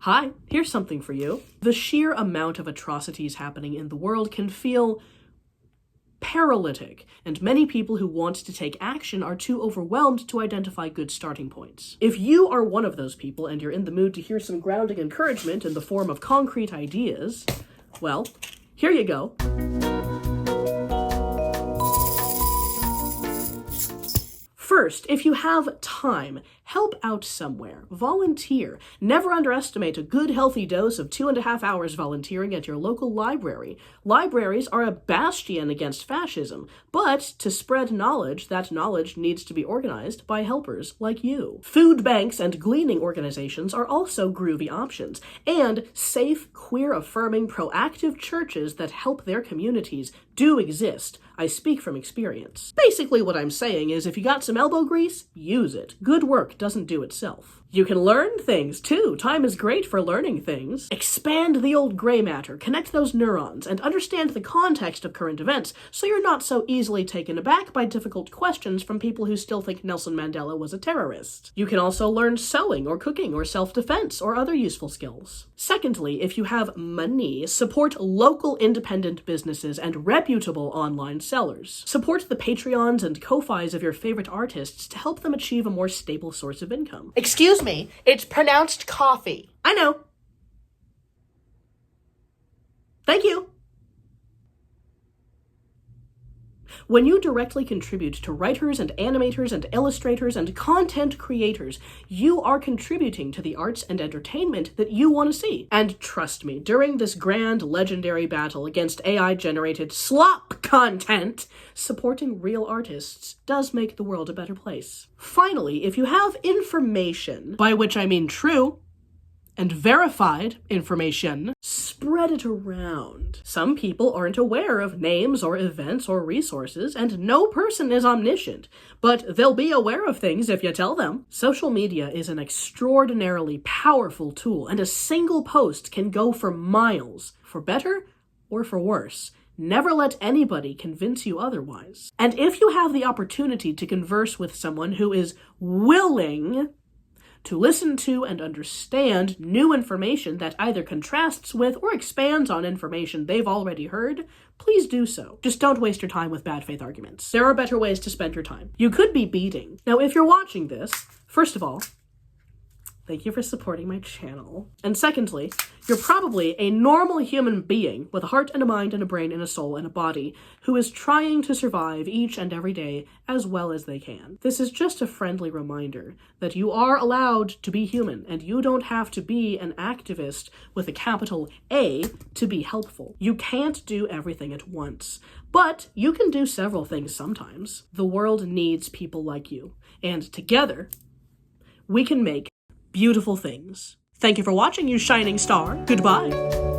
Hi, here's something for you. The sheer amount of atrocities happening in the world can feel paralytic, and many people who want to take action are too overwhelmed to identify good starting points. If you are one of those people and you're in the mood to hear some grounding encouragement in the form of concrete ideas, well, here you go. First, if you have time, help out somewhere. Volunteer. Never underestimate a good, healthy dose of 2.5 hours volunteering at your local library. Libraries are a bastion against fascism, but to spread knowledge, that knowledge needs to be organized by helpers like you. Food banks and gleaning organizations are also groovy options, and safe, queer-affirming, proactive churches that help their communities do exist. I speak from experience. Basically what I'm saying is if you got some elbow grease, use it. Good work doesn't do itself. You can learn things, too. Time is great for learning things. Expand the old gray matter, connect those neurons, and understand the context of current events so you're not so easily taken aback by difficult questions from people who still think Nelson Mandela was a terrorist. You can also learn sewing or cooking or self-defense or other useful skills. Secondly, if you have money, support local independent businesses and reputable online sellers. Support the Patreons and Ko-Fis of your favorite artists to help them achieve a more stable source of income. Excuse me, it's pronounced coffee. I know. Thank you. When you directly contribute to writers and animators and illustrators and content creators, you are contributing to the arts and entertainment that you want to see. And trust me, during this grand, legendary battle against AI-generated slop content, supporting real artists does make the world a better place. Finally, if you have information, by which I mean true and verified information, spread it around. Some people aren't aware of names or events or resources, and no person is omniscient, but they'll be aware of things if you tell them. Social media is an extraordinarily powerful tool, and a single post can go for miles, for better or for worse. Never let anybody convince you otherwise. And if you have the opportunity to converse with someone who is willing to listen to and understand new information that either contrasts with or expands on information they've already heard, please do so. Just don't waste your time with bad faith arguments. There are better ways to spend your time. You could be beating. Now, if you're watching this, first of all, thank you for supporting my channel. And secondly, you're probably a normal human being with a heart and a mind and a brain and a soul and a body who is trying to survive each and every day as well as they can. This is just a friendly reminder that you are allowed to be human and you don't have to be an activist with a capital A to be helpful. You can't do everything at once, but you can do several things sometimes. The world needs people like you, and together we can make beautiful things. Thank you for watching, you shining star. Goodbye.